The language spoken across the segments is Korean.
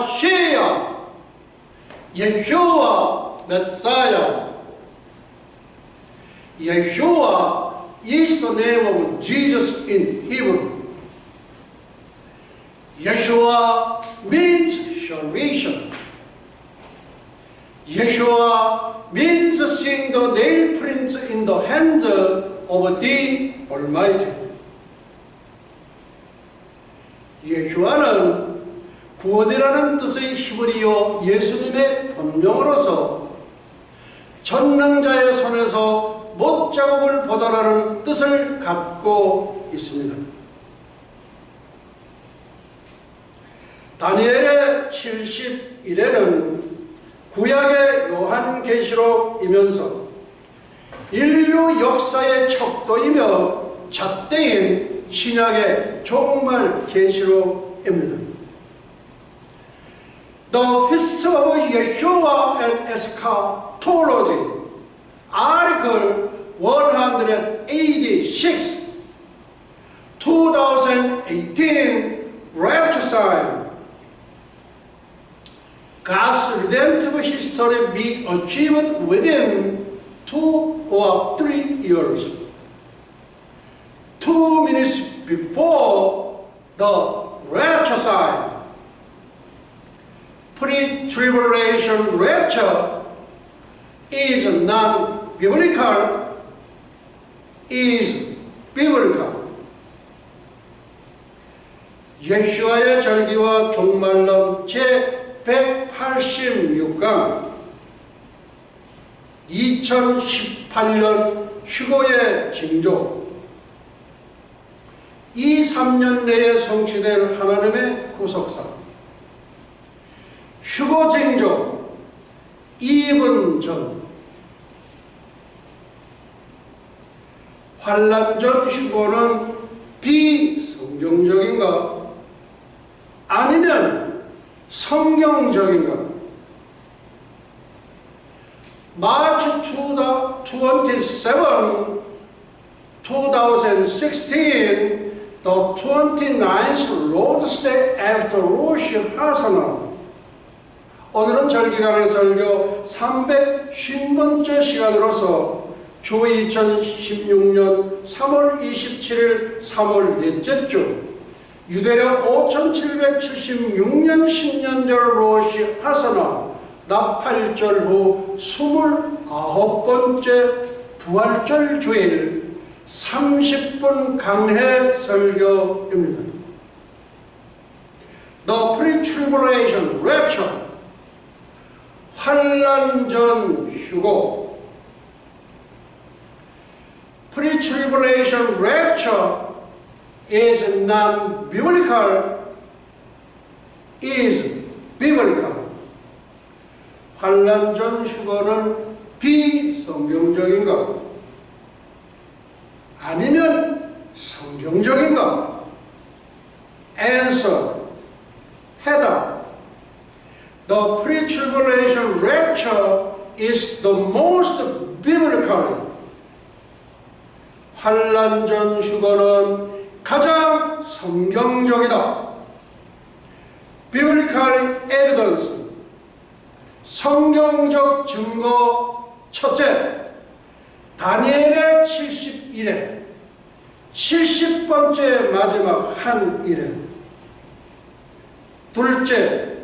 HaMashiach, Yeshua Messiah. Yeshua is the name of Jesus in Hebrew. Yeshua means salvation. Yeshua means seeing the nail prints in the hands of the Almighty. 예수와는 구원이라는 뜻의 히브리어 예수님의 본명으로서 전능자의 손에서 못자국을 보다라는 뜻을 갖고 있습니다. 다니엘의 71회는 구약의 요한계시록이면서 인류 역사의 척도이며 잣대인 신약의 종말 계시록입니다. The Feast of Yeshua and Eschatology, Article 186, 2018 Rapture Sign. God's redemptive history be achieved within 2 or 3 years. 2 minutes before the rapture sign. Pre-tribulation rapture is non-biblical, is biblical. 예수와의 절기와 종말론 제186강 2018년 휴거의 징조. 이 3년 내에 성취된 하나님의 구속사. 휴거 징조 2분 전. 환란 전 휴거는 비성경적인가? 아니면 성경적인가? March 27, 2016, the 29th Lord's Day after Rosh Hashanah. 오늘은 절기강의 설교 350번째 시간으로서 주 2016년 3월 27일 3월 넷째 주 유대력 5776년 신년절 로시 하사나 나팔절 후 29번째 부활절 주일 30분 강해 설교입니다. The pre-tribulation rapture, 환란 전 휴고. Pre-tribulation rapture is non-biblical, is biblical. 환란 전 휴거는 비성경적인가? 아니면 성경적인가? Answer. 해답. The pre-tribulation rapture is the most biblical. 환란 전 휴거는 가장 성경적이다. Biblical evidence. 성경적 증거 첫째. 다니엘의 71회 70번째 마지막 한 일회. 둘째,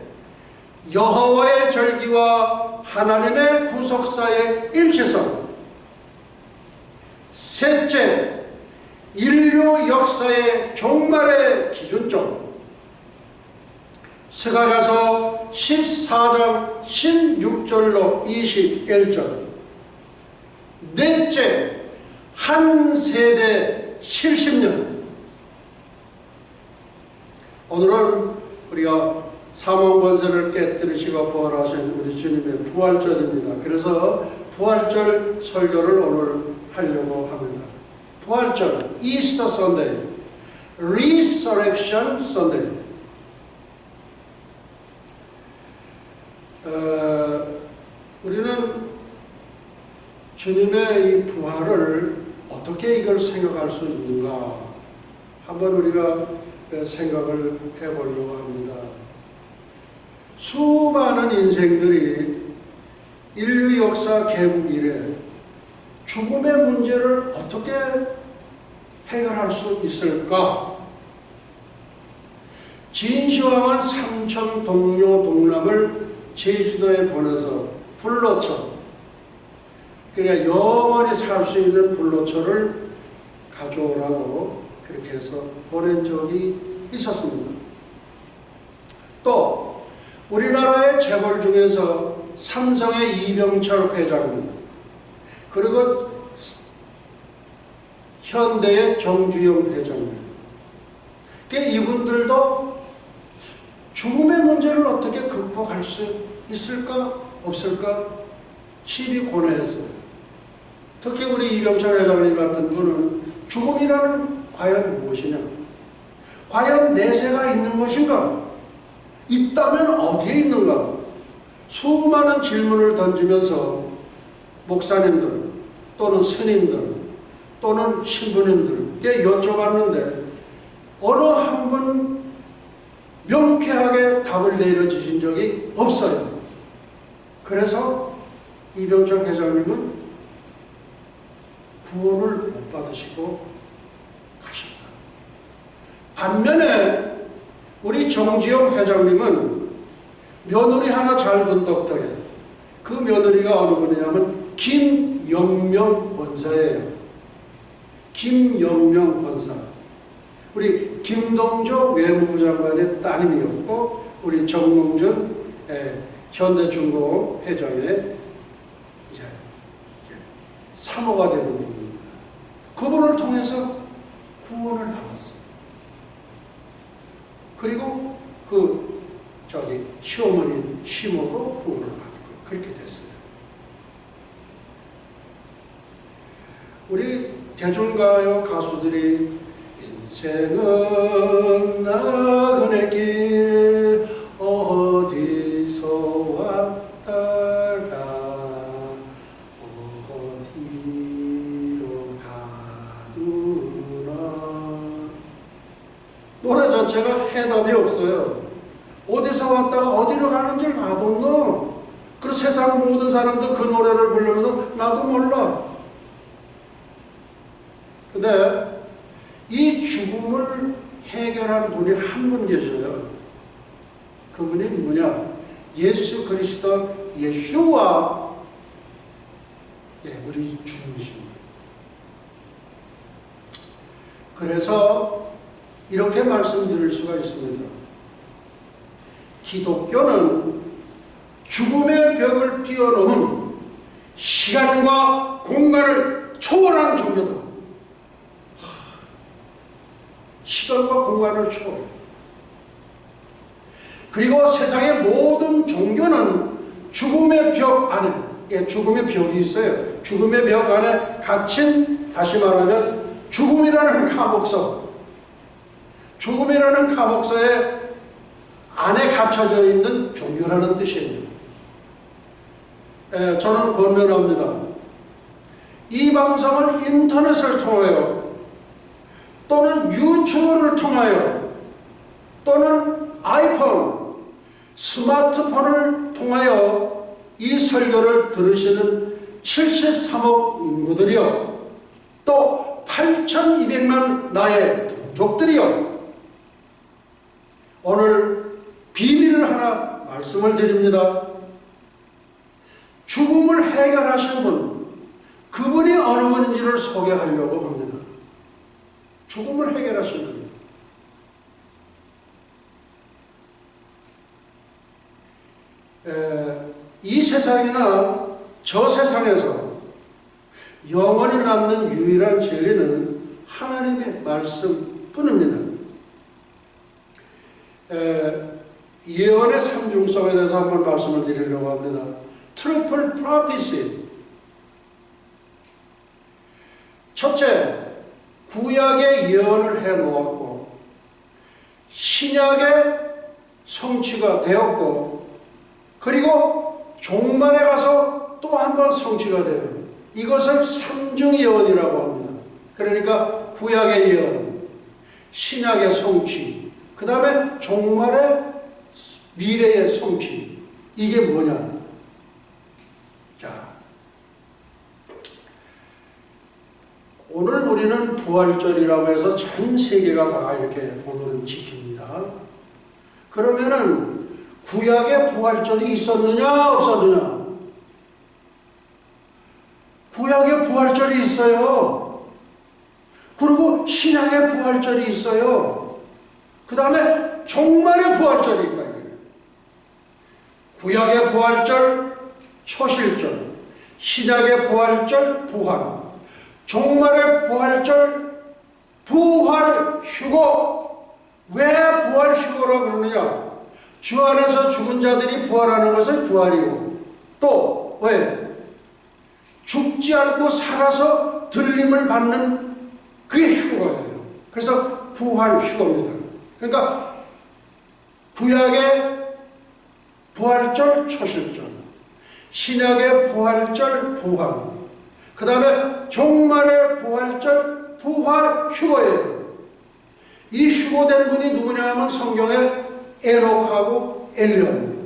여호와의 절기와 하나님의 구속사의 일치성. 셋째, 인류 역사의 종말의 기준점. 스가랴서 14장 16절로 21절. 넷째, 한 세대 70년. 오늘은 우리가 사망 권세를 깨뜨리시고 부활하신 우리 주님의 부활절입니다. 그래서 부활절 설교를 오늘 하려고 합니다. 부활절, 이스터 선데이, 리서렉션 선데이. 우리는 주님의 이 부활을 어떻게 이걸 생각할 수 있는가 한번 우리가 생각을 해보려고 합니다. 수많은 인생들이 인류 역사 개국 이래 죽음의 문제를 어떻게 해결할 수 있을까? 진시황은 삼천 동료 동남을 제주도에 보내서 불로초, 그러니까 영원히 살 수 있는 불로초를 가져오라고 그렇게 해서 보낸 적이 있었습니다. 또 우리나라의 재벌 중에서 삼성의 이병철 회장님, 그리고 현대의 정주영 회장님, 이분들도 죽음의 문제를 어떻게 극복할 수 있을까 없을까 심히 고뇌했어요. 특히 우리 이병철 회장님 같은 분은 죽음이라는 과연 무엇이냐, 과연 내세가 있는 것인가, 있다면 어디에 있는가, 수많은 질문을 던지면서 목사님들 또는 스님들 또는 신부님들께 여쭤봤는데 어느 한 분 명쾌하게 답을 내려주신 적이 없어요. 그래서 이병철 회장님은 구원을 못 받으시고 가셨다. 반면에 우리 정지영 회장님은 며느리 하나 잘 둔 덕택에, 그 며느리가 어느 분이냐면 김영명 권사예요. 김영명 권사. 우리 김동조 외무부 장관의 따님이었고, 우리 정몽준 현대중공업 회장의 이제 사모가 되는 분입니다. 그분을 통해서 구원을 받았어요. 그리고 시어머니 시모도 구원을 받고 그렇게 됐어요. 우리 대중가요 가수들이 인생은 나그네 길 어디서 왔다가 어디로 가누나, 노래 자체가 해답이 없어요. 어디서 왔다가 어디로 가는지를 가보노. 그리고 세상 모든 사람도 그 노래를 부르면서 나도 몰라. 근데 이 죽음을 해결한 분이 한 분 계셔요. 그분이 누구냐? 예수 그리스도 예수와 우리 주님이십니다. 그래서 이렇게 말씀드릴 수가 있습니다. 기독교는 죽음의 벽을 뛰어넘은 시간과 공간을 초월한 종교다. 시간과 공간을 초월해. 그리고 세상의 모든 종교는 죽음의 벽 안에, 죽음의 벽이 있어요. 죽음의 벽 안에 갇힌, 다시 말하면 죽음이라는 감옥서, 죽음이라는 감옥서에 안에 갇혀져 있는 종교라는 뜻이에요. 저는 권면합니다. 이 방송을 인터넷을 통하여 또는 유튜브를 통하여 또는 아이폰, 스마트폰을 통하여 이 설교를 들으시는 73억 인구들이요, 또 8,200만 나의 동족들이요, 오늘 비밀을 하나 말씀을 드립니다. 죽음을 해결하신 분, 그분이 어느 분인지를 소개하려고 합니다. 죽음을 해결하신 분. 이 세상이나 저 세상에서 영원히 남는 유일한 진리는 하나님의 말씀뿐입니다. 예언의 삼중성에 대해서 한번 말씀을 드리려고 합니다. 트리플 프로피시. 첫째, 구약의 예언을 해놓았고 신약의 성취가 되었고, 그리고 종말에 가서 또 한 번 성취가 돼요. 이것을 삼중 예언이라고 합니다. 그러니까 구약의 예언, 신약의 성취, 그 다음에 종말에 미래의 성취. 이게 뭐냐? 자, 오늘 우리는 부활절이라고 해서 전 세계가 다 이렇게 오늘은 지킵니다. 그러면은 구약에 부활절이 있었느냐 없었느냐? 구약에 부활절이 있어요. 그리고 신약에 부활절이 있어요. 그 다음에 종말의 부활절이 있다. 구약의 부활절, 초실절, 신약의 부활절, 부활, 종말의 부활절, 부활 휴거. 왜 부활 휴거라고 그러느냐? 주 안에서 죽은 자들이 부활하는 것은 부활이고, 또 왜? 죽지 않고 살아서 들림을 받는 그게 휴거예요. 그래서 부활 휴거입니다. 그러니까 구약의 부활절, 초실절, 신약의 부활절, 부활, 그 다음에 종말의 부활절, 부활 휴거예요. 이 휴거된 분이 누구냐 하면 성경에 에녹하고 엘리야입니다.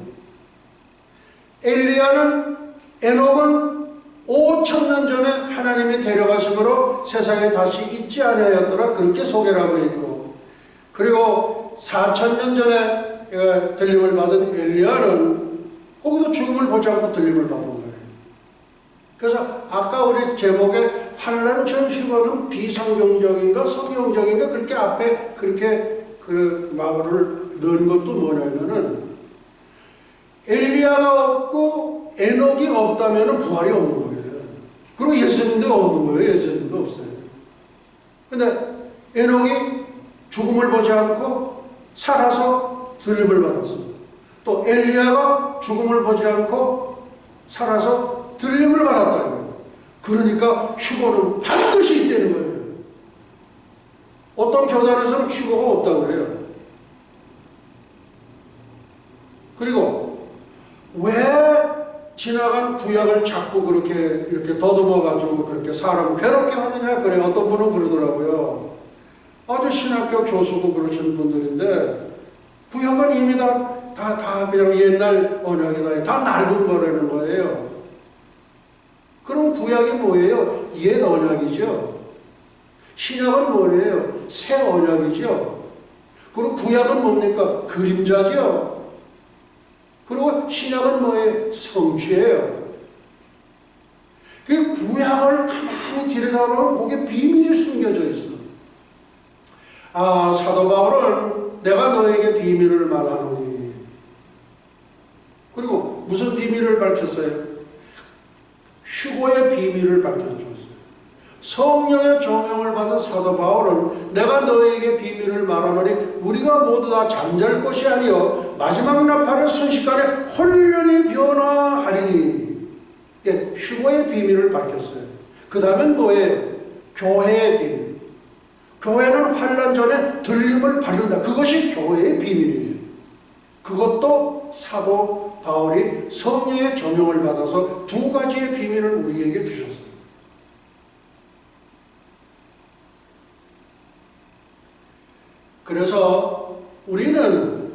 에녹은 5,000년 전에 하나님이 데려가심으로 세상에 다시 있지 아니하였더라, 그렇게 소개를 하고 있고, 그리고 4,000년 전에 들림을 받은 엘리야는 거기도 죽음을 보지 않고 들림을 받은 거예요. 그래서 아까 우리 제목에 환난전 휴거는 비성경적인가 성경적인가 그렇게 앞에 그렇게 그 말을 넣은 것도 뭐냐면은 엘리야가 없고 에녹이 없다면 부활이 없는 거예요. 그리고 예수님도 없는 거예요. 예수님도 없어요. 근데 에녹이 죽음을 보지 않고 살아서 들림을 받았어. 또 엘리야가 죽음을 보지 않고 살아서 들림을 받았다는 거예요. 그러니까 휴거는 반드시 있다는 거예요. 어떤 교단에서는 휴거가 없다고 그래요. 그리고 왜 지나간 구약을 자꾸 그렇게 이렇게 더듬어가지고 그렇게 사람을 괴롭게 하느냐? 그래. 어떤 분은 그러더라고요. 아주 신학교 교수고 그러시는 분들인데 구약은 이미 다 그냥 옛날 언약이다. 다 낡은 거라는 거예요. 그럼 구약이 뭐예요? 옛 언약이죠. 신약은 뭐예요? 새 언약이죠. 그리고 구약은 뭡니까? 그림자죠. 그리고 신약은 뭐예요? 성취예요. 그 구약을 가만히 들여다보면 거기에 비밀이 숨겨져 있어. 아, 사도 바울은 내가 너에게 비밀을 말하노니. 그리고 무슨 비밀을 밝혔어요? 휴거의 비밀을 밝혀줬어요. 성령의 조명을 받은 사도 바울은 내가 너에게 비밀을 말하노니 우리가 모두 다 잠잘 것이 아니요 마지막 나팔의 순식간에 홀연히 변화하리니. 예, 휴거의 비밀을 밝혔어요. 그 다음엔 뭐예요? 교회의 비밀. 교회는 환난 전에 들림을 받는다. 그것이 교회의 비밀이에요. 그것도 사도 바울이 성령의 조명을 받아서 두 가지의 비밀을 우리에게 주셨어요. 그래서 우리는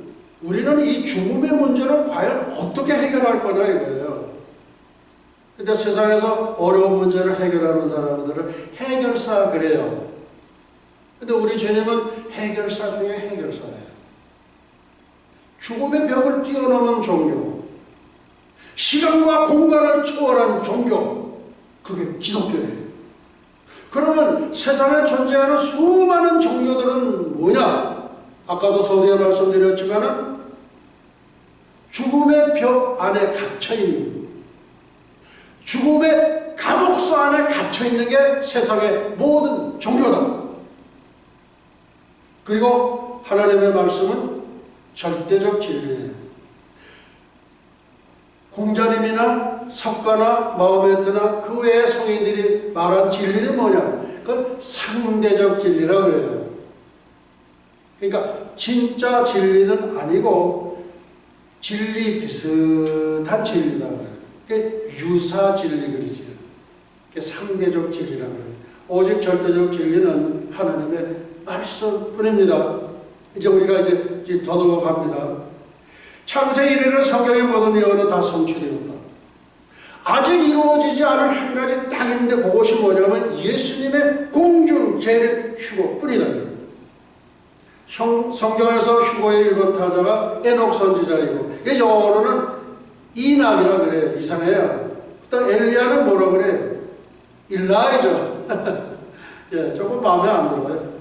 이 죽음의 문제를 과연 어떻게 해결할 거냐 이거예요. 근데 세상에서 어려운 문제를 해결하는 사람들은 해결사 그래요. 근데 우리 주님은 해결사 중에 해결사예요. 죽음의 벽을 뛰어넘은 종교, 시간과 공간을 초월한 종교, 그게 기독교예요. 그러면 세상에 존재하는 수많은 종교들은 뭐냐? 아까도 서두에 말씀드렸지만 죽음의 벽 안에 갇혀있는, 죽음의 감옥소 안에 갇혀있는 게 세상의 모든 종교다. 그리고 하나님의 말씀은 절대적 진리예요. 공자님이나 석가나 마호메트나 그 외의 성인들이 말한 진리는 뭐냐? 그건 상대적 진리라고 그래요. 그러니까 진짜 진리는 아니고 진리 비슷한 진리다 그래요. 그게 유사 진리 그러죠. 그게 상대적 진리라고 그래요. 오직 절대적 진리는 하나님의 말씀뿐입니다. 이제 우리가 이제 더듬어 갑니다. 창세 이래로 성경의 모든 예언은 다 성취되었다. 아직 이루어지지 않은 한 가지 딱 있는데 그것이 뭐냐면 예수님의 공중 재림 휴거뿐이다. 성경에서 휴거의 1번 타자가 에녹 선지자이고, 영어로는 이낙이라 그래요. 이상해요. 또 엘리야는 뭐라 그래요? 일라이저. 예, 조금 마음에 안 들어요.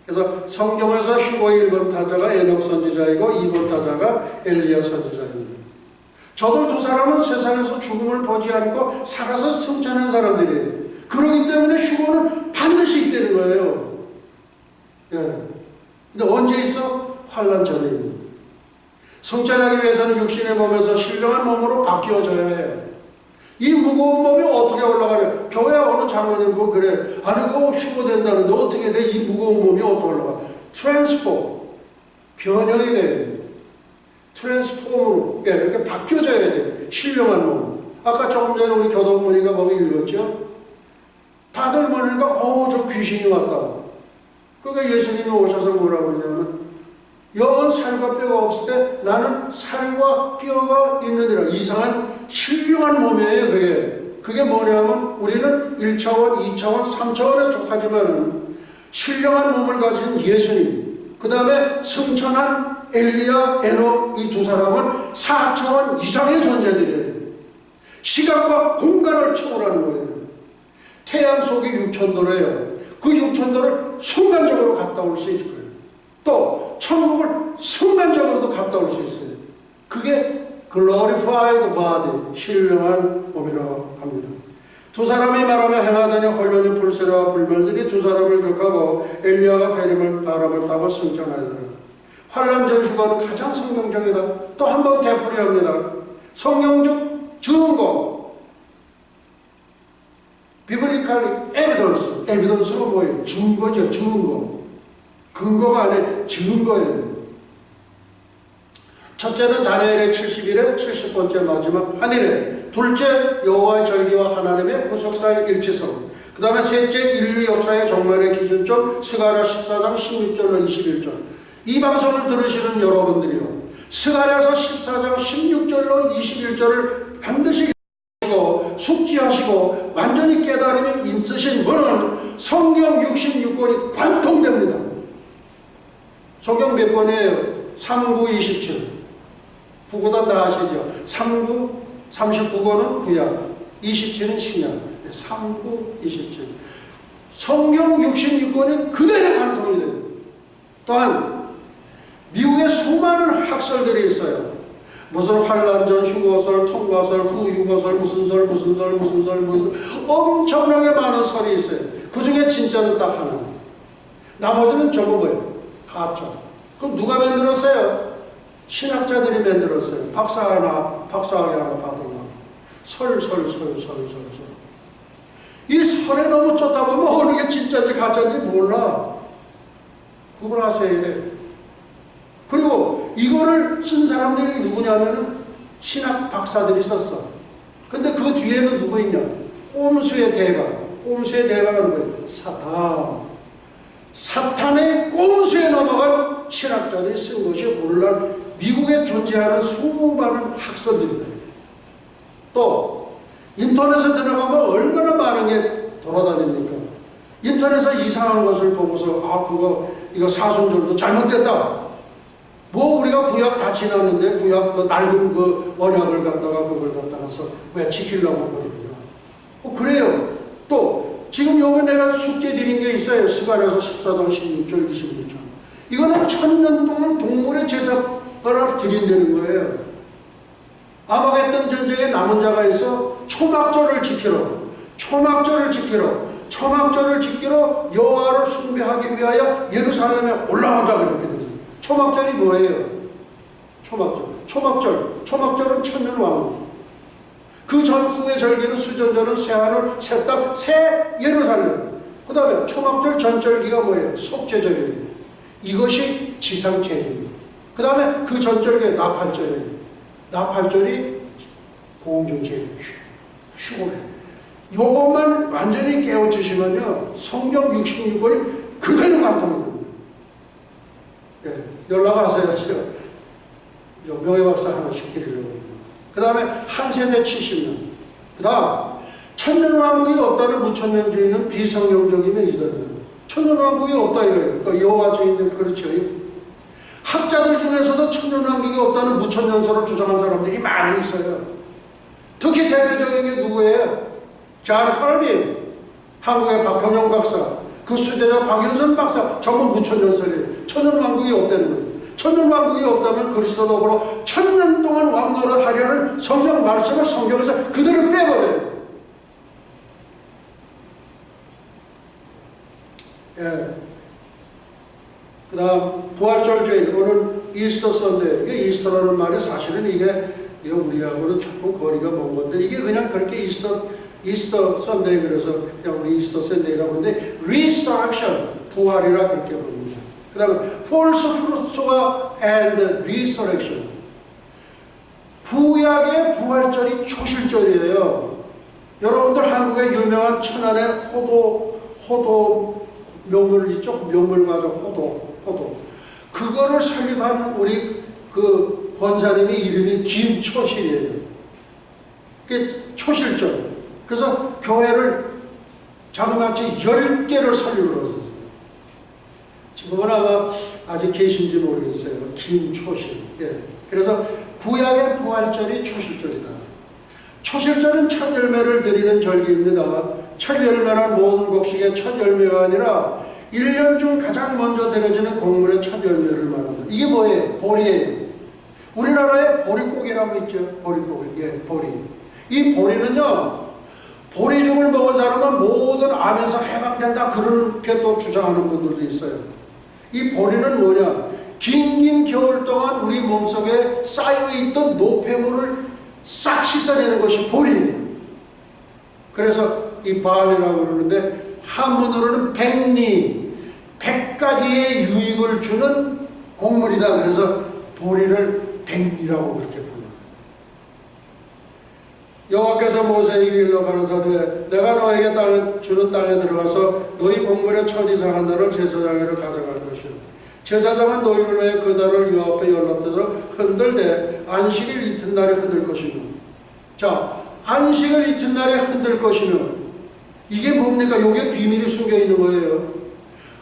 그래서 성경에서 휴거의 1번 타자가 에녹 선지자이고 2번 타자가 엘리야 선지자입니다. 저들 두 사람은 세상에서 죽음을 보지 않고 살아서 승천한 사람들이에요. 그렇기 때문에 휴거는 반드시 있다는 거예요. 예. 근데 언제 있어? 환난 전에 있는. 승천하기 위해서는 육신의 몸에서 신령한 몸으로 바뀌어져야 해요. 이 무거운 몸이 어떻게 올라가냐? 교회 어느 장로님 보고 그래. 아니 그거 휴거된다는데 어떻게 돼? 이 무거운 몸이 어떻게 올라가? 트랜스포. 변형이 돼. 트랜스폼으로 이렇게 바뀌어져야 돼. 신령한 몸. 아까 조금 전에 우리 교도문이가 거기 읽었죠? 다들 보니까 저 귀신이 왔다. 그러니까 예수님이 오셔서 뭐라고 하냐면 영은 살과 뼈가 없을 때 나는 살과 뼈가 있느니라. 이상한 신령한 몸이에요. 그게 뭐냐면 우리는 1차원, 2차원, 3차원에 속하지만 신령한 몸을 가진 예수님, 그 다음에 승천한 엘리야, 에녹 이 두 사람은 4차원 이상의 존재들이에요. 시간과 공간을 초월하는 거예요. 태양 속이 6천도래요. 그 6천도를 순간적으로 갔다 올 수 있을 거예요. 또 천국을 순간적으로도 갔다 올 수 있어요. 그게 glorified body, 신령한 몸이라고 합니다. 두 사람이 말하며 행하더니 홀로니 불세라와 불멸들이 두 사람을 격하고 엘리야가 바람을 타고 승천하더라. 환난 전 휴거는 가장 성경적이다. 또 한 번 되풀이합니다. 성경적 증거, 비블리칼 에비던스가 뭐예요? 증거죠. 증거. 근거가 아니라 증거예요. 첫째는 다니엘의 70일에 70번째 마지막 한일에, 둘째 여호와의 절기와 하나님의 구속사의 일치성, 그 다음에 셋째 인류 역사의 종말의 기준점 스가랴 14장 16절로 21절. 이 방송을 들으시는 여러분들이요, 스가랴서 14장 16절로 21절을 반드시 숙지하시고 완전히 깨달음이 있으신 분은 성경 66권이 관통됩니다. 성경 몇 권이에요? 39, 27. 구구단 다 아시죠? 39, 39권은 구약, 27은 신약. 39, 27. 성경 66권이 그대로 관통이 돼요. 또한 미국에 수많은 학설들이 있어요. 무슨 환란전, 휴거설, 통과설, 후휴거설, 무슨 설, 엄청나게 많은 설이 있어요. 그 중에 진짜는 딱 하나. 나머지는 전부 뭐예요? 가짜. 그럼 누가 만들었어요? 신학자들이 만들었어요. 박사학위 하나 받으려고. 설. 이 설에 너무 쫓다 보면 어느 게 진짜인지 가짜인지 몰라. 구분하셔야 돼. 그리고 이거를 쓴 사람들이 누구냐면은 신학 박사들이 썼어. 근데 그 뒤에는 누구 있냐? 꼼수의 대가. 꼼수의 대가가 누구예요? 사탄. 사탄의 꼼수에 넘어간 신학자들이 쓴 것이 오늘날 미국에 존재하는 수많은 학설들이다. 또 인터넷에 들어가면 얼마나 많은 게 돌아다닙니까? 인터넷에서 이상한 것을 보고서 이거 사순절도 잘못됐다. 뭐 우리가 구약 다 지났는데 구약 그 낡은 그 언약을 갖다가 그걸 갖다가서 왜 지키려고 그러냐. 그래요. 또 지금 요번에 내가 숙제 드린 게 있어요. 스가랴서 14장 16절 26절. 이거는 1000년 동안 동물의 제사를 드린다는 거예요. 아마겟돈 전쟁에 남은 자가 있어 초막절을 지키러 여호와를 숭배하기 위하여 예루살렘에 올라온다 그렇게 되죠. 초막절이 뭐예요? 초막절은 천년왕국. 그 전후의 절기는 수전절은 새하늘, 새 땅, 새 예루살렘. 그 다음에 초막절 전절기가 뭐예요? 속죄절이에요. 이것이 지상제일이에요. 그 다음에 그 전절기가 나팔절이에요. 나팔절이 공중제일, 휴거예요. 요것만 완전히 깨우치시면요, 성경 66권이 그대로 관통이 됩니다. 예, 연락하세요. 명예박사 하나씩 드리려고. 그 다음에 한 세대 70년. 그 다음 천년왕국이 없다는 무천년주의는 비성경적이며 이설이다. 천년왕국이 없다 이거예요. 그러니까 여호와 주인들 그렇죠. 학자들 중에서도 천년왕국이 없다는 무천년설을 주장한 사람들이 많이 있어요. 특히 대표적인 게 누구예요? 존 컬빈, 한국의 박형영 박사, 그 수제자 박윤선 박사, 전부 무천년설이에요. 천년왕국이 없다는 거예요. 천년왕국이 없다면 그리스도로 1000년 동안 왕노릇 하려는 성경 말씀을 성경에서 그대로 빼버려요. 예. 그 다음 부활절 주일, 오늘 이스터 선데, 이게 이스터라는 말이 사실은 이게 우리하고는 조금 거리가 먼 건데, 이게 그냥 그렇게 이스터 선데이, 그래서 그냥 우리 이스터 선데이라고 하는데, resurrection, 부활이라 그렇게 부릅니다. 그 다음에 false fruit와 and resurrection, 구약의 부활절이 초실절이에요. 여러분들 한국의 유명한 천안의 호도 명물 있죠? 명물과죠. 호도. 그거를 설립한 우리 그 권사님의 이름이 김초실이에요. 그게 초실절. 그래서 교회를 자그마치 10개를 설립을 했었어요. 지금은 아마 아직 계신지 모르겠어요. 김초실. 예. 그래서 구약의 부활절이 초실절이다. 초실절은 첫 열매를 드리는 절기입니다. 첫 열매란 모든 곡식의 첫 열매가 아니라 1년 중 가장 먼저 드려지는 곡물의 첫 열매를 말합니다. 이게 뭐예요? 보리예요. 우리나라에 보리고기라고 있죠. 보리고기. 예, 보리. 이 보리는요, 보리죽을 먹은 사람은 모든 암에서 해방된다, 그렇게 또 주장하는 분들도 있어요. 이 보리는 뭐냐? 긴 겨울 동안 우리 몸속에 쌓여있던 노폐물을 싹 씻어내는 것이 보리예요. 그래서 이 바알이라고 그러는데, 한문으로는 백리, 100가지의 유익을 주는 곡물이다. 그래서 보리를 백리라고 그렇게 불러요. 여호와께서 모세에게 일러 가라사대, 내가 너에게 주는 땅에 들어가서 너희 곡물의 첫 이상한 날을 제사장에게 가져갈 것이요, 제사장은 너희를 위해 그 달을 여호와 앞에 연락되도록 흔들되 안식일 이튿날에 흔들 것이며. 자, 안식일 이튿날에 흔들 것이며, 이게 뭡니까? 이게 비밀이 숨겨 있는 거예요.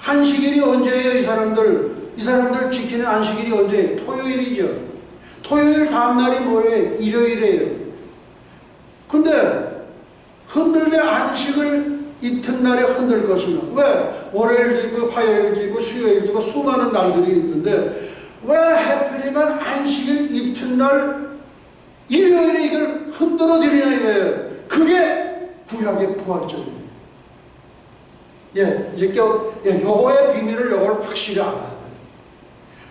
안식일이 언제예요? 이 사람들 지키는 안식일이 언제예요? 토요일이죠. 토요일 다음날이 뭐예요? 일요일이에요. 근데 흔들되 안식을 이튿날에 흔들 것이며. 왜? 월요일도 있고 화요일도 있고 수요일도 있고 수많은 날들이 있는데, 왜 하필이면 안식일 이튿날 일요일에 이걸 흔들어 드리냐 이거예요. 그게 구약의 부활절이에요. 예, 이제 요거의 비밀을 요걸 확실히 알아야 돼요.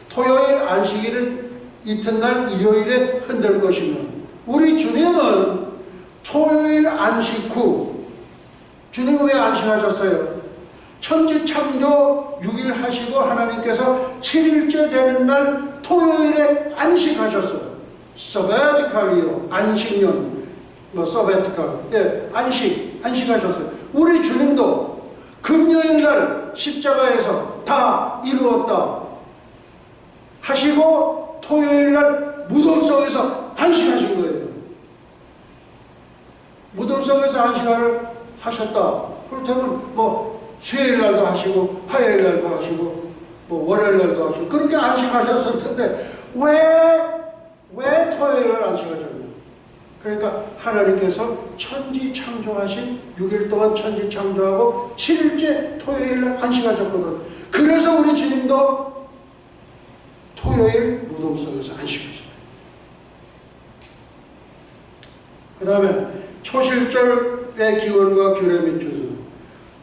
토요일 안식일은 이튿날 일요일에 흔들 것이며, 우리 주님은 토요일 안식 후, 주님은 왜 안식하셨어요? 천지창조 6일 하시고 하나님께서 7일째 되는 날 토요일에 안식하셨어요. 서베티칼이요, 안식년, 서베티칼, 예, 안식하셨어요. 우리 주님도 금요일 날 십자가에서 다 이루었다 하시고 토요일 날 무덤 속에서 안식하신 거예요. 무덤 속에서 안식을 하셨다. 그렇다면 수요일 날도 하시고 화요일 날도 하시고 월요일 날도 하시고 그렇게 안식하셨을 텐데 왜 토요일 날 안식하셨냐? 그러니까 하나님께서 천지 창조하신 6일 동안 천지 창조하고 7일째 토요일 날 안식하셨거든. 그래서 우리 주님도 토요일 무덤 속에서 안식하셨어요. 그 다음에 초실절의 기원과 규례 및 주수.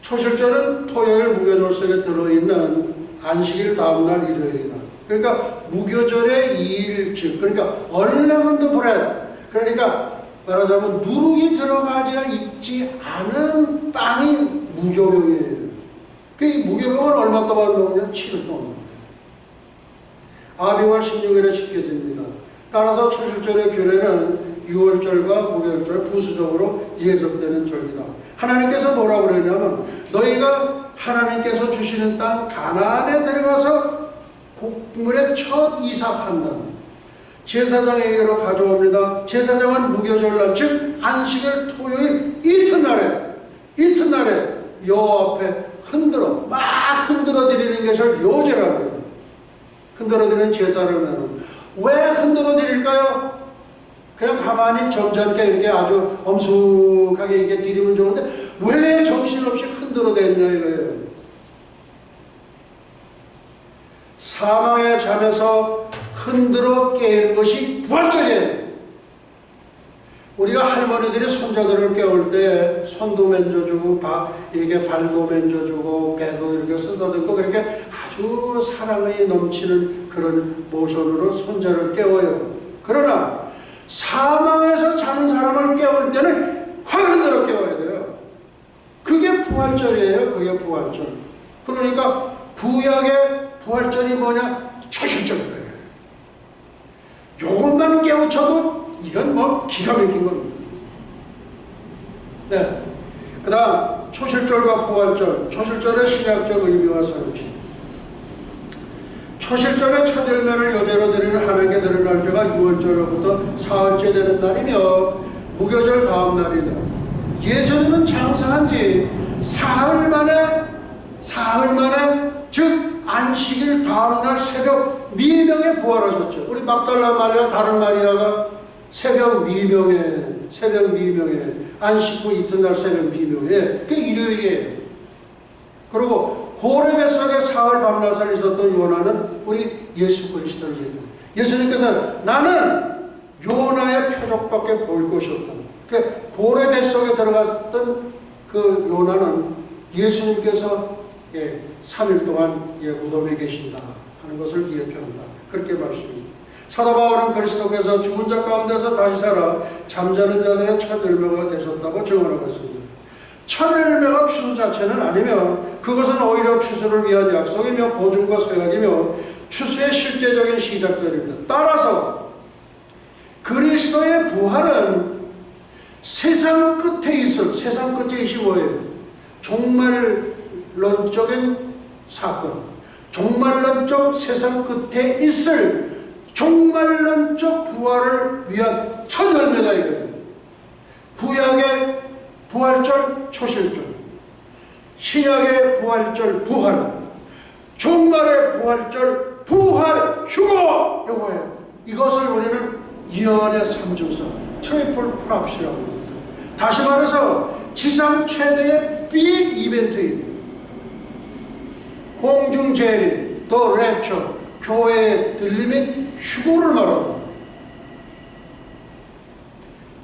초실절은 토요일 무교절 속에 들어있는 안식일 다음날 일요일이다. 그러니까 무교절의 2일쯤, 그러니까 얼레먼드 브레드, 그러니까 말하자면 누룩이 들어가지 있지 않은 빵이 무교병이에요. 그 무교병을 얼마 동안 먹느냐? 7일 동안 먹어요. 아비월 16일에 지켜집니다. 따라서 초실절의 규례는 6월절과 무교절 부수적으로 예속되는 절기다. 하나님께서 뭐라고 그러냐면, 너희가 하나님께서 주시는 땅 가나안에 들어가서 곡물의 첫 이삭한다. 제사장에게로 가져옵니다. 제사장은 무교절날 즉 안식일 토요일 이튿날에 여호와 앞에 막 흔들어 드리는 것을 요제라고 해요. 흔들어 드리는 제사를 하는. 왜 흔들어 드릴까요? 그냥 가만히 점잖게 이렇게 아주 엄숙하게 이게 드리면 좋은데 왜 정신없이 흔들어 대느냐 이거예요. 사망의 잠에서 흔들어 깨는 것이 부활절이에요. 우리가 할머니들이 손자들을 깨울 때 손도 만져주고 이렇게 발도 만져주고 배도 이렇게 쓰다듬고 그렇게 아주 사랑이 넘치는 그런 모션으로 손자를 깨워요. 그러나 사망에서 자는 사람을 깨울 때는 확 흔들어 깨워야 돼요. 그게 부활절이에요. 그게 부활절. 그러니까 구약의 부활절이 뭐냐? 초실절이에요. 요것만 깨우쳐도 이건 뭐 기가 막힌 겁니다. 네. 그 다음 초실절과 부활절. 초실절의 신약적 의미와 성취. 초실절의 첫 열매를 여제로 드리는 하나님께 드리는 날짜가 6월절로부터 사흘째 되는 날이며 무교절 다음 날이다. 예수님은 장사한 지 사흘 만에 즉 안식일 다음날 새벽 미명에 부활하셨죠. 우리 막달라 마리아 다른 마리아가 새벽 미명에 안식 후 이튿날 새벽 미명에 그게 일요일이에요. 그리고 고레 뱃속에 사흘 밤낮을 있었던 요나는 우리 예수 그리스도를 얘기해요. 예수님께서 나는 요나의 표적밖에 볼 것이 없다. 그 고레 뱃속에 들어갔던 그 요나는 예수님께서 3일 동안 무덤에 계신다 하는 것을 예표한다. 그렇게 말씀합니다. 사도 바울은 그리스도께서 죽은 자 가운데서 다시 살아 잠자는 자들의 첫 열매가 되셨다고 증언하고 있습니다. 첫 열매가 추수 자체는 아니며 그것은 오히려 추수를 위한 약속이며 보증과 서약이며 추수의 실제적인 시작절입니다. 따라서 그리스도의 부활은 세상 끝에 있이 뭐예요? 종말론적인 사건, 종말론적 세상 끝에 있을 종말론적 부활을 위한 첫 열매다 이거예요. 구약의 부활절 초실절, 신약의 부활절 부활, 종말의 부활절 부활 휴거 요거예요. 이것을 우리는 예언의 삼중성 트리플 프랍시라고 합니다. 다시 말해서 지상 최대의 빅 이벤트입니다. 공중재림, 더 랩처, 교회의 들림인 휴고를 말합니다.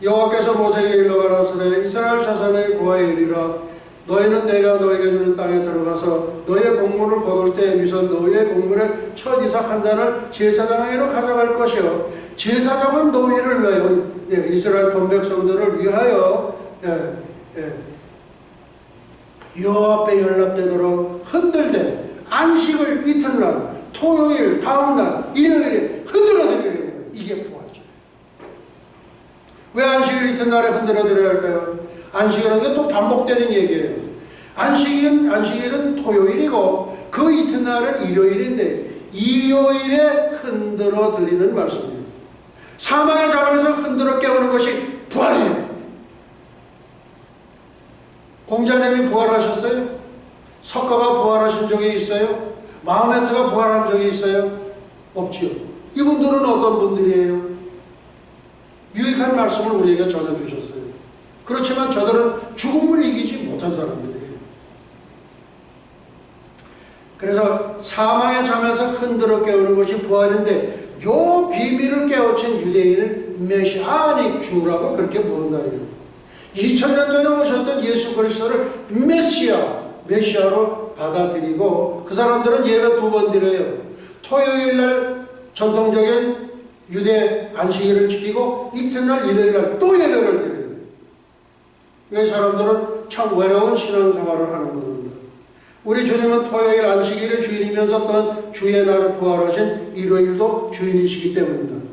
여호와께서 모세에게 일러 가라사대 이스라엘 자손의 고하에 이르라 너희는 내가 너에게 주는 땅에 들어가서 너희의 곡물을 거둘 때에 위선 너희의 곡물의 첫 이삭 한 단을 제사장에게로 가져갈 것이요 제사장은 너희를 위하여 이스라엘 본백성들을 위하여 여호와 앞에 연락되도록 흔들되 안식을 이튿날 토요일 다음날 일요일에 흔들어 드리려고 해요. 이게 부활절이에요. 왜 안식일 이튿날에 흔들어 드려야 할까요? 안식일은 게 또 반복되는 얘기예요. 안식일은 토요일이고 그 이튿날은 일요일인데 일요일에 흔들어 드리는 말씀이에요. 사망의 잠에서 흔들어 깨우는 것이 부활이에요. 공자님이 부활하셨어요? 석가가 부활하신 적이 있어요? 마호메트가 부활한 적이 있어요? 없지요. 이분들은 어떤 분들이에요? 유익한 말씀을 우리에게 전해주셨어요. 그렇지만 저들은 죽음을 이기지 못한 사람들이에요. 그래서 사망의 잠에서 흔들어 깨우는 것이 부활인데 요 비밀을 깨우친 유대인은 메시아닉 주라고 그렇게 부른다. 2000년 전에 오셨던 예수 그리스도를 메시아로 받아들이고 그 사람들은 예배 2번 드려요. 토요일날 전통적인 유대 안식일을 지키고 이튿날 일요일날 또 예배를 드려요. 이 사람들은 참 외로운 신앙생활을 하는 겁니다. 우리 주님은 토요일 안식일의 주인이면서 또한 주의 날 부활하신 일요일도 주인이시기 때문입니다.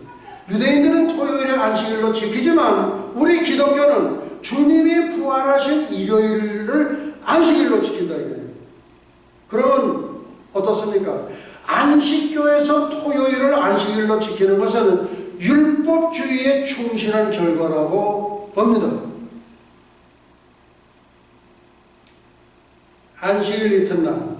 유대인들은 토요일의 안식일로 지키지만 우리 기독교는 주님이 부활하신 일요일을 안식일로 지킨다 이거예요. 그러면 어떻습니까? 안식교에서 토요일을 안식일로 지키는 것은 율법주의에 충실한 결과라고 봅니다. 안식일 이튿날,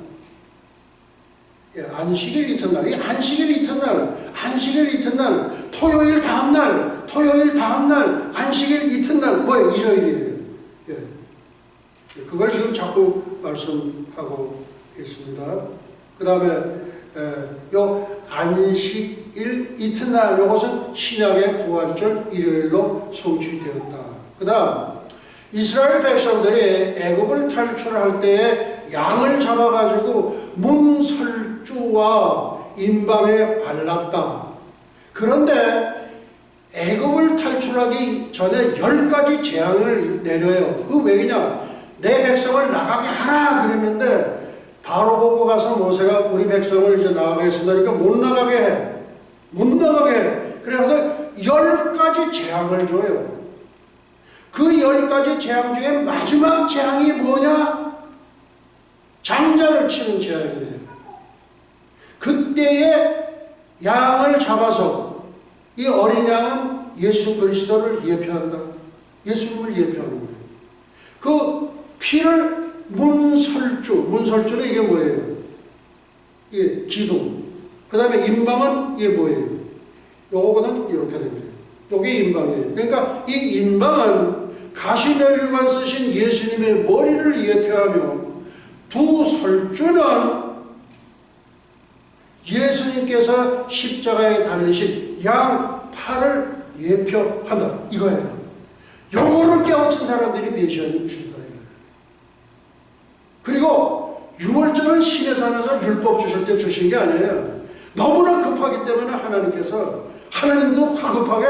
안식일 이튿날, 이 안식일 이튿날, 안식일 이튿날, 토요일 다음날, 토요일 다음날, 안식일 이튿날, 뭐예요? 일요일이에요. 예. 그걸 지금 자꾸 말씀하고 있습니다. 그 다음에 요 안식일 이튿날, 요것은 신약의 부활절 일요일로 성취되었다. 그 다음 이스라엘 백성들이 애굽을 탈출할 때에 양을 잡아가지고 문설주와 임방에 발랐다. 그런데 애굽을 탈출하기 전에 10가지 재앙을 내려요. 그 왜냐? 내 백성을 나가게 하라 그랬는데 바로 보고 가서 모세가 우리 백성을 이제 나가게 했으니까 못 나가게 해. 못 나가게 해. 그래서 10가지 재앙을 줘요. 그 10가지 재앙 중에 마지막 재앙이 뭐냐? 장자를 치는 재앙이에요. 그때에 양을 잡아서 이 어린 양은 예수 그리스도를 예표한다. 예수님을 예표하는 거예요. 그 피를 문설주는 이게 뭐예요? 이게 기둥. 그 다음에 임방은 이게 뭐예요? 요거는 이렇게 됩니다. 요게 임방이에요. 그러니까 이 임방은 가시멜류관 쓰신 예수님의 머리를 예표하며 두 설주는 예수님께서 십자가에 달리신 양 팔을 예표한다. 이거예요. 요거를 깨우친 사람들이 메시아는 주다. 그리고 유월절은 신의 산에서 율법 주실 때 주신 게 아니에요. 너무나 급하기 때문에 하나님께서 하나님도 화급하게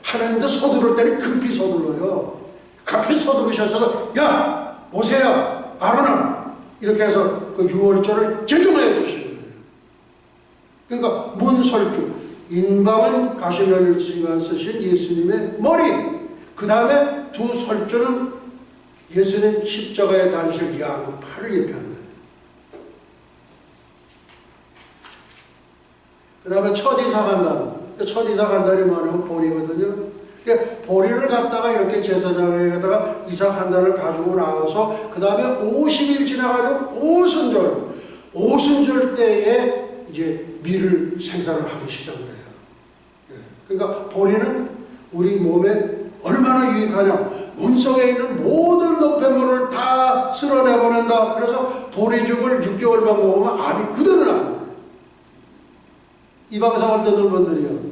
하나님도 서두를 때는 급히 서둘러요. 급히 서두르셔서 야 모세야 아론아 이렇게 해서 그 유월절을 제정해 주신 거예요. 그러니까 문설주 인방은 가시멜류가 쓰신 예수님의 머리, 그 다음에 두 설주는 예수님 십자가에 달리실 양 팔을 예표한다. 그 다음에 첫 이사 간단. 첫 이사 간단이 뭐냐면 보리거든요. 보리를 갖다가 이렇게 제사장에다가 이사 간단을 가지고 나와서 그 다음에 50일 지나가지고 오순절 때에 이제 밀을 생산을 하기 시작을 해요. 그러니까 보리는 우리 몸에 얼마나 유익하냐. 몸속에 있는 모든 노폐물을 다 쓸어내보낸다. 그래서 보리죽을 6개월만 먹으면 암이 그대로 나간다. 이 방송을 듣는 분들이요.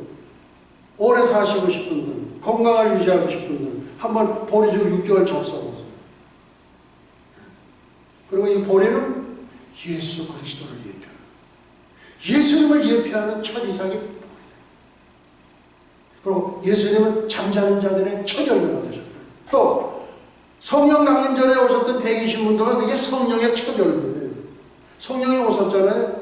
오래 사시고 싶은 분, 건강을 유지하고 싶은 분, 한번 보리죽 6개월 잡숴보세요. 그리고 이 보리는 예수 그리스도를 예표하는, 예수님을 예표하는 첫 이삭이 보리다. 그리고 예수님은 잠자는 자들의 첫 열매가 되셨다. 또 성령 강림 전에 오셨던 120문도가 그게 성령의 첫 열매예요. 성령이 오셨잖아요.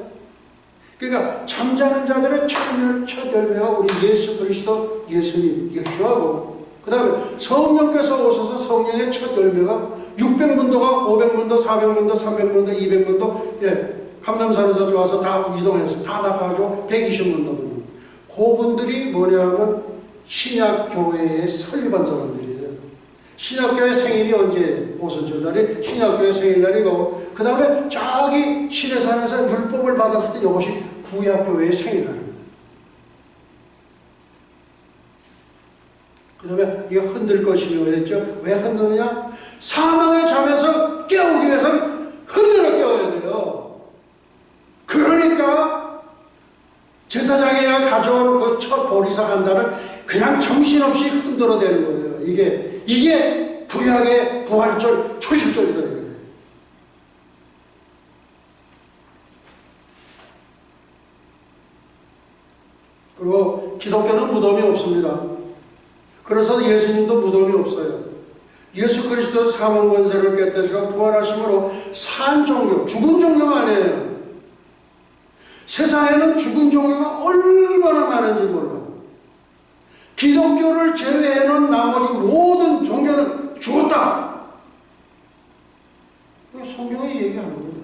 그러니까 잠자는 자들의 첫 열매가 우리 예수 그리스도 예수님 예수하고, 그 다음에 성령께서 오셔서 성령의 첫 열매가 600문도가 500문도 400문도 300문도 200문도 감남산에서 좋아서 다 이동해서 다 나가가지고 120문도. 그분들이 뭐냐면 신약교회에 설립한 사람들이에요. 신약교회 생일이 언제? 오순절날이 신약교회 생일날이고, 그 다음에 저기 시내산에서 율법을 받았을 때 이것이 구약교회의 생일날입니다. 그 다음에 이게 흔들 것이며 그랬죠. 왜 흔드느냐? 사망의 잠에서 깨우기 위해서는 흔들어 깨워야 돼요. 그러니까 제사장이가 가져온 그 첫 보리사 간단을 그냥 정신없이 흔들어 대는 거예요. 이게 구약의 부활절 초실절이다. 그리고 기독교는 무덤이 없습니다. 그래서 예수님도 무덤이 없어요. 예수 그리스도 사망 권세를 꿰뜨시고 부활하심으로 산 종교, 죽은 종교가 아니에요. 세상에는 죽은 종교가 얼마나 많은지 몰라. 기독교를 제외해놓은 나머지 모든 종교는 죽었다. 성경이 얘기하는 거예요.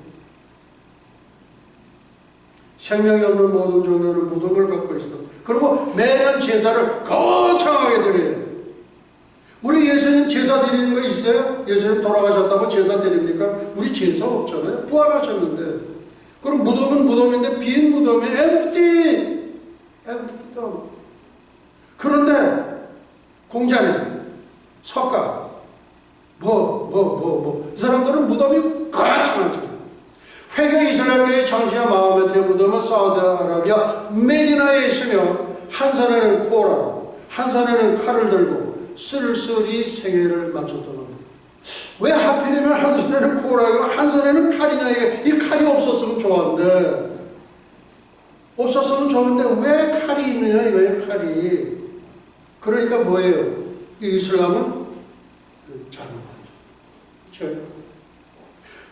생명이 없는 모든 종교는 무덤을 갖고 있어. 그리고 매년 제사를 거창하게 드려요. 우리 예수님 제사 드리는 거 있어요? 예수님 돌아가셨다고 제사 드립니까? 우리 제사 없잖아요. 부활하셨는데. 그럼 무덤은 무덤인데 빈 무덤이 empty tomb. 그런데 공자님, 석가, 이 사람들은 무덤이 거창하죠. 회개 이슬람교의 장시아 마호메트의 무덤은 사우디아라비아 메디나에 있으며 한 손에는 코란, 한 손에는 칼을 들고 쓸쓸히 생애를 마쳤던 겁니다. 왜 하필이면 한 손에는 코란이고 한 손에는 칼이냐. 이 칼이 없었으면 좋았는데 왜 칼이 있느냐 이거예요. 칼이. 그러니까 뭐예요? 이 이슬람은 잘못된 거죠.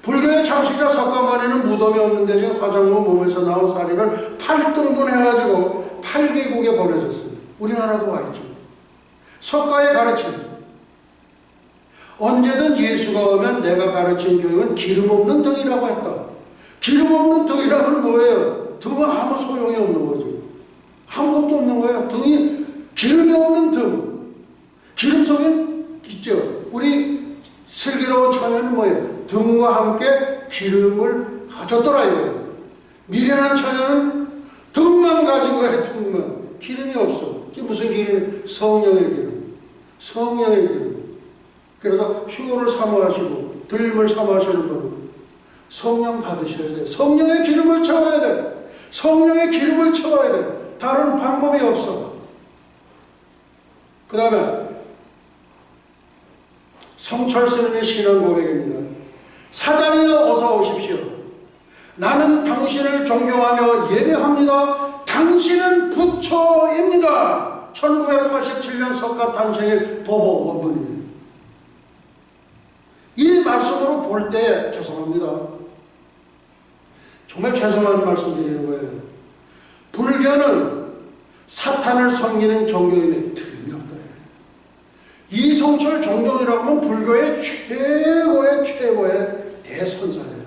불교의 장식자 석가모니는 무덤이 없는데 지금 화장모 몸에서 나온 사리를 8등분 해가지고 8개국에 보내줬어요. 우리나라도 와있죠. 석가의 가르침. 언제든 예수가 오면 내가 가르친 교육은 기름 없는 등이라고 했다. 기름 없는 등이라면 뭐예요? 등은 아무 소용이 없는 거죠. 아무것도 없는 거예요. 등이 기름이 없는 등. 기름 속엔 있죠. 우리 슬기로운 처녀는 뭐예요? 등과 함께 기름을 가졌더라 이거예요. 미련한 처녀는 등만 가진 거예요. 등만. 기름이 없어. 이게 무슨 기름이? 성령의 기름. 성령의 기름. 그래서 휴거를 사모하시고 들림을 사모하시는 분은 성령 받으셔야 돼. 성령의 기름을 채워야 돼. 성령의 기름을 채워야 돼. 다른 방법이 없어. 그 다음에 성철 스님의 신앙 고백입니다. 사단이여 어서 오십시오. 나는 당신을 존경하며 예배합니다. 당신은 부처입니다. 1987년 석가 탄생일 보복 원문이에요. 이 말씀으로 볼 때 죄송합니다. 정말 죄송한 말씀 드리는 거예요. 불교는 사탄을 섬기는 종교임에 틀림이 없다. 이성철 종종이라고 하면 불교의 최고의 대선사예요.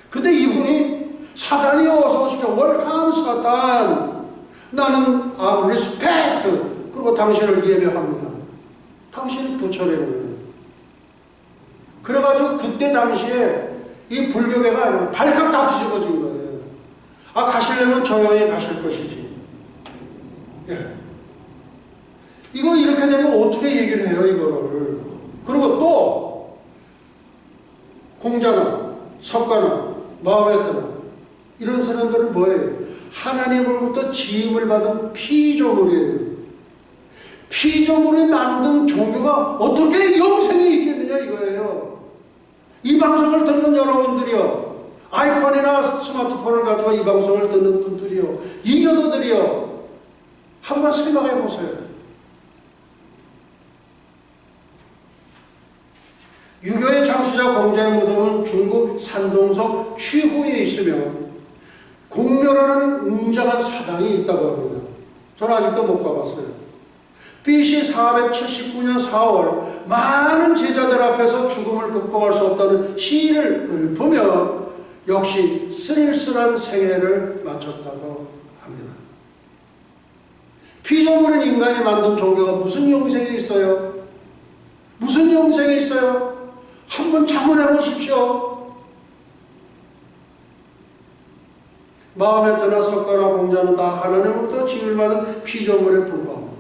근데 이분이 사단이 어서 오십시오. 웰컴 사단. 나는 respect. 그리고 당신을 예배합니다. 당신이 부처라는 거예요. 그래가지고 그때 당시에 이 불교계가 아니라 발칵 다 뒤집어진 거예요. 가시려면 조용히 가실 것이지. 예. 이거 이렇게 되면 어떻게 얘기를 해요, 이거를. 그리고 또, 공자나, 석가나, 마호메트나, 이런 사람들은 뭐예요? 하나님으로부터 지음을 받은 피조물이에요. 피조물이 만든 종교가 어떻게 영생이 있겠느냐, 이거예요. 이 방송을 듣는 여러분들이요. 아이폰이나 스마트폰을 가지고 이 방송을 듣는 분들이요. 이교도들이요. 한번 생각해 보세요. 유교의 창시자 공자의 무덤은 중국 산동성 취후에 있으며 공묘라는 웅장한 사당이 있다고 합니다. 저는 아직도 못 가봤어요. BC 479년 4월 많은 제자들 앞에서 죽음을 극복할 수 없다는 시를 읊으며 역시 쓸쓸한 생애를 마쳤다고 합니다. 피조물인 인간이 만든 종교가 무슨 영생이 있어요? 무슨 영생이 있어요? 한번 자문해 보십시오. 마호메트나 석가나 공자는 다 하나님으로부터 지음받은 피조물에 불과합니다.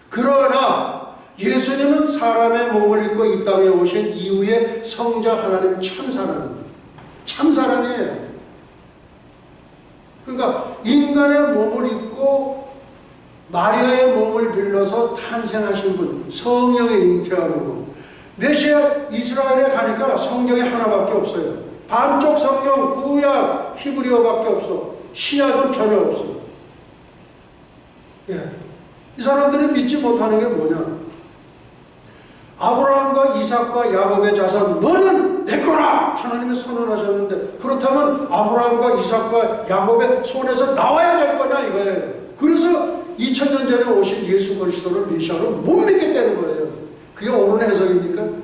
그러나 예수님은 사람의 몸을 입고 이 땅에 오신 이후에 성자 하나님 참사람입니다. 참사람이에요. 그러니까 인간의 몸을 입고 마리아의 몸을 빌려서 탄생하신 분, 성령의 잉태함으로. 메시아 이스라엘에 가니까 성경이 하나밖에 없어요. 반쪽 성경, 구약, 히브리어밖에 없어. 신약은 전혀 없어. 예. 이 사람들이 믿지 못하는 게 뭐냐? 아브라함과 이삭과 야곱의 자손 너는 내 거라! 하나님이 선언하셨는데 그렇다면 아브라함과 이삭과 야곱의 손에서 나와야 될 거냐 이거예요. 그래서 2000년 전에 오신 예수 그리스도를 메시아로 못 믿겠다는 거예요. 그게 옳은 해석입니까?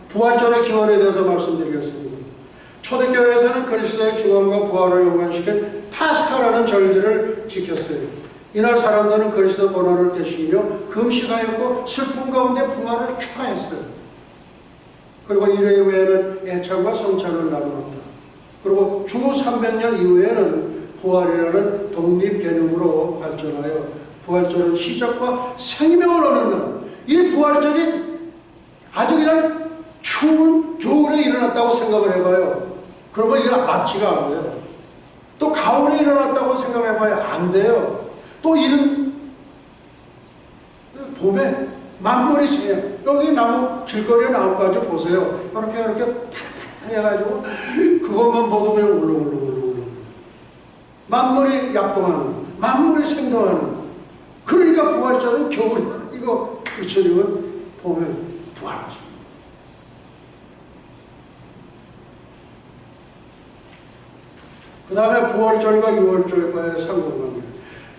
부활절의 기원에 대해서 말씀드리겠습니다. 초대교회에서는 그 그리스도의 죽음과 부활을 연관시킨 파스카라는 절기를 지켰어요. 이날 사람들은 그리스도 고난을 대신하며 금식하였고 슬픔 가운데 부활을 축하했어요. 그리고 일요일 외에는 애찬과 성찬을 나누었다. 그리고 주 300년 이후에는 부활이라는 독립 개념으로 발전하여 부활절은 시작과 생명을 얻는 날. 이 부활절이 아주 그냥 추운 겨울에 일어났다고 생각을 해봐요. 그러면 이게 맞지가 않아요. 또 가을에 일어났다고 생각해봐야 안 돼요. 또 이런 봄에 만물이 새요. 여기 나무 길거리에 나무까지 보세요. 이렇게 파랗게 해가지고 그것만 봐도 그냥 울렁울렁. 만물이 약동하는, 만물이 생동하는. 그러니까 부활절은 겨울이 이거 그리스도님은 봄에 부활하십니다. 그 다음에 부활절과 유월절과의 상관관계.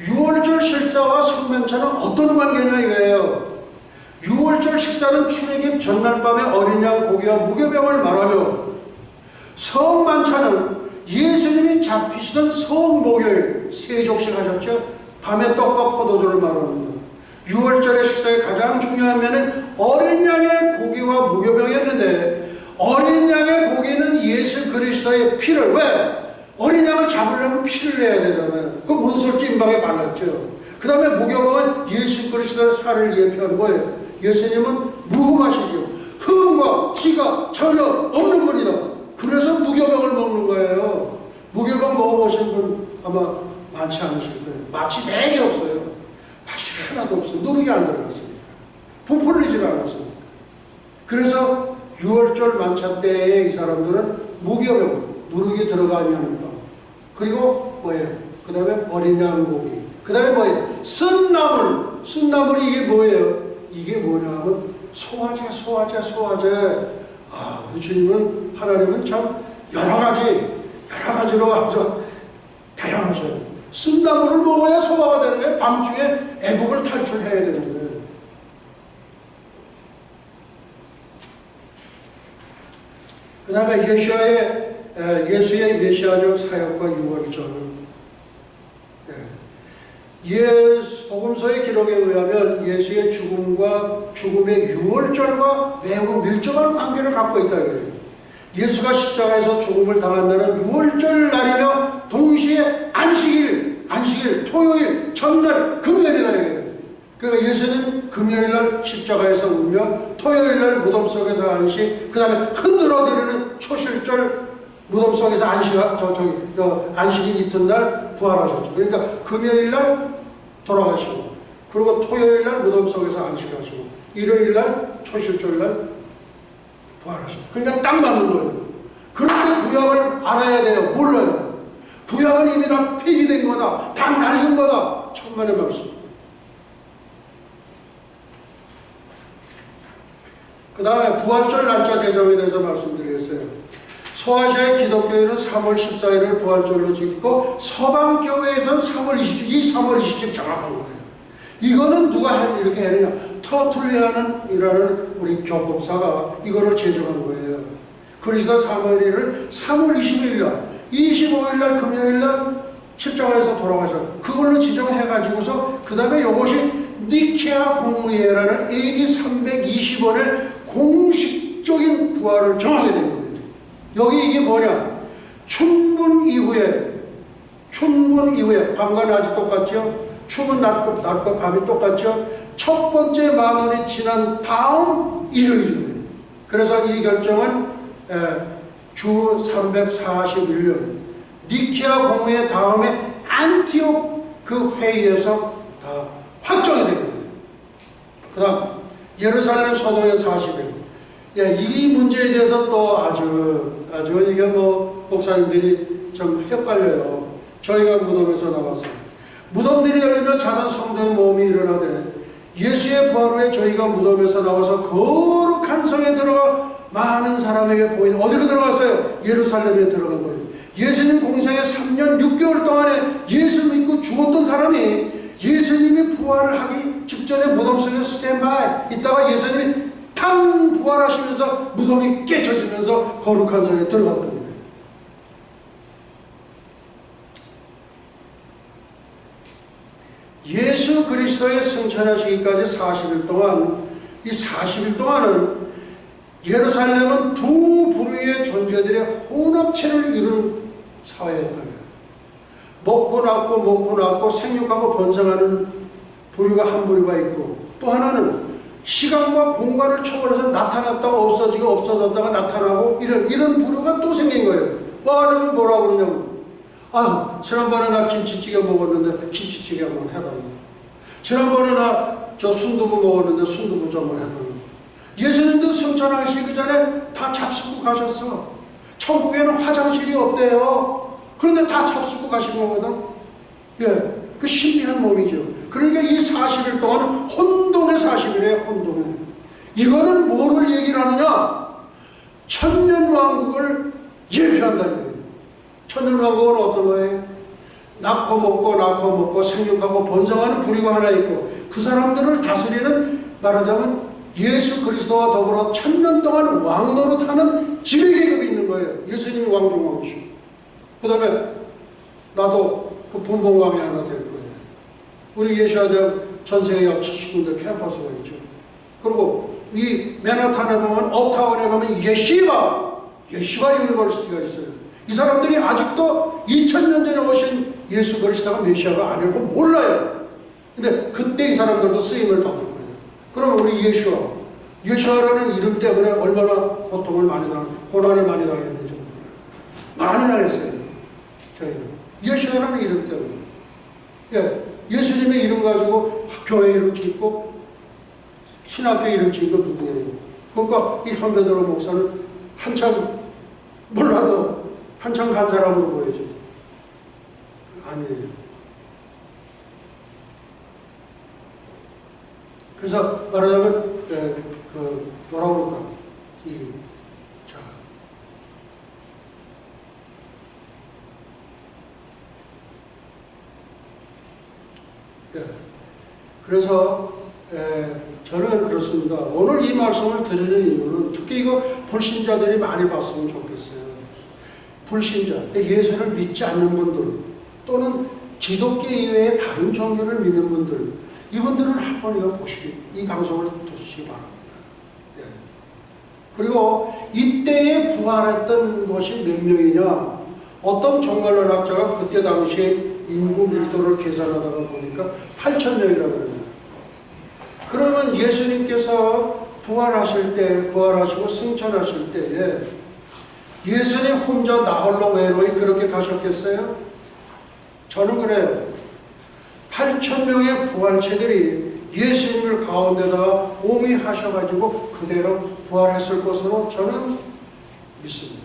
유월절 식사와 성만찬은 어떤 관계냐 이거예요. 유월절 식사는 출애굽 전날 밤에 어린 양 고기와 무교병을 말하며, 성만찬은 예수님이 잡히시던 성목요일 세족식 하셨죠. 밤에 떡과 포도주를 말합니다. 유월절의 식사의 가장 중요한 면은 어린 양의 고기와 무교병이었는데, 어린 양의 고기는 예수 그리스도의 피를, 왜? 어린 양을 잡으려면 피를 내야 되잖아요. 그 문설주 임박에 발랐죠. 그 다음에 무교병은 예수 그리스도의 살을 예표하는 거예요. 예수님은 무흠하시죠. 흠과 티가 전혀 없는 분이다. 그래서 무교병을 먹는 거예요. 무교병 먹어보신 분 아마 많지 않으실 거예요. 맛이 되게 없어요. 맛이 하나도 없어요. 누룩이 안 들어갔으니까. 부풀리질 않았으니까. 그래서 6월절 만찬 때에 이 사람들은 무교병, 누룩이 들어가지 않은 빵. 그리고 뭐예요? 그 다음에 어린 양고기. 그 다음에 뭐예요? 쓴나물. 쓴나물이 이게 뭐예요? 이게 뭐냐 하면 소화제. 아, 우리 주님은, 하나님은 참 여러 가지로 아주 다양하셔요. 쓴나물을 먹어야 소화가 되는 거예요. 밤중에 애국을 탈출해야 되는 거예요. 그 다음에 예수의 메시아적 사역과 유월절. 복음서의 기록에 의하면 예수의 죽음의 유월절과 매우 밀접한 관계를 갖고 있다. 예수가 십자가에서 죽음을 당한 날은 유월절 날이며 동시에 안식일, 토요일, 전날, 금요일이다. 그러니까 예수는 금요일날 십자가에서 울며 토요일날 무덤 속에서 안식, 그 다음에 흔들어내리는 초실절 무덤 속에서 안식이 이튿날 부활하셨죠. 그러니까 금요일날 돌아가시고, 그리고 토요일날 무덤 속에서 안식하시고, 일요일날 초실절날 부활하시고. 그러니까 딱 맞는 거예요. 그런데 구약을 알아야 돼요. 몰라요. 구약은 이미 다 폐기된 거다. 다 낡은 거다. 천만의 말씀. 그 다음에 부활절 날짜 제정에 대해서 말씀드리겠어요. 소아시아의 기독교회는 3월 14일을 부활절로 지키고, 서방교회에서는 3월 27일 정확한 거예요. 이거는 누가 이렇게 해야 되냐? 터툴리안이라는 우리 교법사가 이거를 제정한 거예요. 그리스도 사마리를 3월 25일날, 25일날 금요일날 십자가에서 돌아가셔. 그걸로 지정해가지고서 그 다음에 이것이 니케아 공의회라는 AD 325년에 공식적인 부활을 정하게 된 거예요. 여기 이게 뭐냐? 춘분 이후에 밤과 낮이 똑같죠? 춘은 낮과 밤이 똑같죠? 첫 번째 만원이 지난 다음 일요일이에요. 그래서 이 결정은 주 341년 니케아 공회의 다음에 안티옥 그 회의에서 다 확정이 된 거예요. 그 다음 예루살렘 소동의 40일. 이 문제에 대해서 또 아주 이게 목사님들이 좀 헷갈려요. 저희가 무덤에서 나와서 무덤들이 열리면 작은 성도의 모험이 일어나되, 예수의 부활 후에 저희가 무덤에서 나와서 거룩한 성에 들어가 많은 사람에게 보이는, 어디로 들어갔어요? 예루살렘에 들어간 거예요. 예수님 공생의 3년 6개월 동안에 예수 믿고 죽었던 사람이 예수님이 부활을 하기 직전에 무덤 속에 스탠바이 있다가 예수님이 탕 부활하시면서 무덤이 깨쳐지면서 거룩한 성에 들어갔던 거예요. 그리스도의 승천하시기까지 40일 동안, 이 40일 동안은 예루살렘은 두 부류의 존재들의 혼합체를 이룬 사회였다. 먹고 낳고 생육하고 번성하는 부류가 한 부류가 있고, 또 하나는 시간과 공간을 초월해서 나타났다가 없어지고 없어졌다가 나타나고 이런 부류가 또 생긴 거예요. 그러면 뭐라고 그러냐면, 지난번에 나 김치찌개 먹었는데 김치찌개 한번 해달라고. 지난번에 나 저 순두부 먹었는데 순두부 좀 한번 해달라고. 예수님도 승천하시기 전에 다 잡수고 가셨어. 천국에는 화장실이 없대요. 그런데 다 잡수고 가신 거거든. 예, 그 신비한 몸이죠. 그러니까 이 40일 동안은 혼동의 40일이에요. 혼동의. 이거는 뭐를 얘기를 하느냐? 천년왕국을 예표한다는 거예요. 천년왕국은 어떤 거예요? 낳고 먹고 생육하고 번성하는 부류가 하나 있고, 그 사람들을 다스리는, 말하자면 예수 그리스도와 더불어 천년 동안 왕노릇하는 지배계급이 있는 거예요. 예수님이 왕중왕이시고, 그 다음에 나도 그 분봉왕이 하나 될 거예요. 우리 예수아대학 전세계 약 70군데 캠퍼스가 있죠. 그리고 이 맨하탄에 보면, 업타운에 보면 예시바 유니버시티가 있어요. 이 사람들이 아직도 2000년 전에 오신 예수 그리스도가 메시아가 아니고 몰라요. 근데 그때 이 사람들도 쓰임을 받을 거예요. 그러면 우리 예수아라는 이름 때문에 얼마나 고난을 많이 당했는지 몰라요. 많이 당했어요. 저희는 예수아라는 이름 때문에. 예수님의 이름 가지고 교회 이름 짓고 신학교 이름 짓는 거 누구예요? 그러니까 이 현배도로 목사는 한참 몰라도 한참 간 사람으로 보여져요. 아니에요. 그래서 말하자면 뭐라고 그럴까? 그래서 저는 그렇습니다. 오늘 이 말씀을 드리는 이유는, 특히 이거 불신자들이 많이 봤으면 좋겠어요. 불신자, 예수를 믿지 않는 분들, 또는 기독교 이외에 다른 종교를 믿는 분들, 이분들은 한번 이거 이 방송을 들으시기 바랍니다. 그리고 이때에 부활했던 것이 몇 명이냐? 어떤 종말론학자가 그때 당시에 인구 밀도를 계산하다가 보니까 8,000명이라고 그래요. 그러면 예수님께서 부활하시고 승천하실 때에 예수님 혼자 나홀로 외로이 그렇게 가셨겠어요? 저는 그래요. 8,000명의 부활체들이 예수님을 가운데다가 옹이하셔가지고 그대로 부활했을 것으로 저는 믿습니다.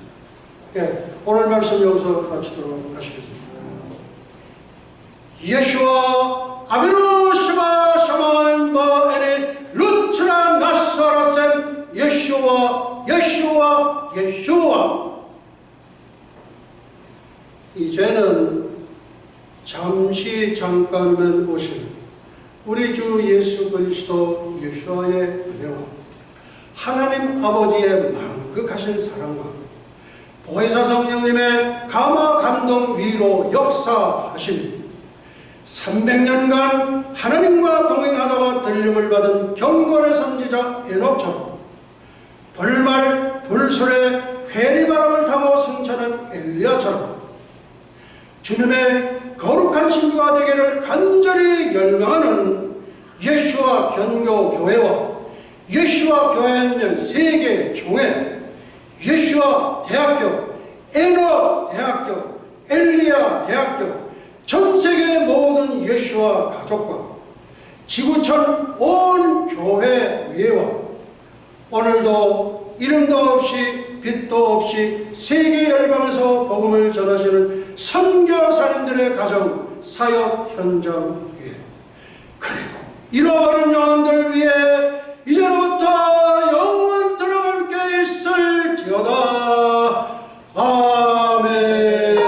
오늘 말씀 여기서 마치도록 하시겠습니다. 예수와 아미노 시마 샤만 바에네 루츠라 나사라셈 예수와 이제는 잠깐만 오실 우리 주 예수 그리스도 예수와의 은혜와 하나님 아버지의 만극하신 사랑과 보혜사 성령님의 감화 감동 위로 역사하심이 300년간 하나님과 동행하다가 들림을 받은 경건의 선지자 에녹처럼 벌말 불술에 회리바람을 타고 승천한 엘리야처럼 주님의 거룩한 신부가 되기를 간절히 열망하는 예수와 견교 교회와 예수와 교회연맹 세계 총회, 예수와 대학교, 에녹 대학교, 엘리야 대학교, 전세계 모든 예수와 가족과 지구촌 온 교회 위에와 오늘도 이름도 없이 빛도 없이 세계 열방에서 복음을 전하시는 선교사님들의 가정, 사역 현장 위에, 그리고 잃어버린 영혼들 위해 이제부터 영원토록 함께 있을지어다. 아멘.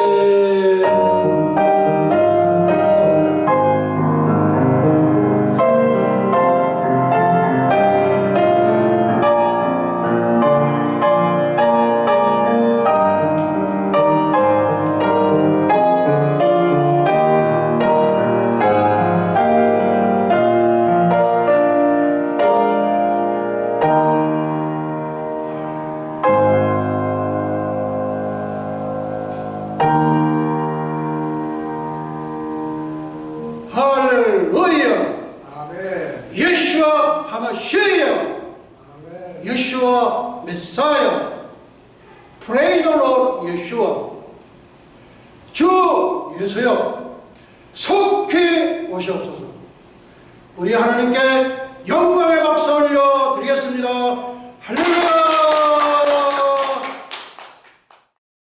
하마시아 예수와 메사야 Praise the Lord 예수와 주 예수여 속히 오시옵소서. 우리 하나님께 영광의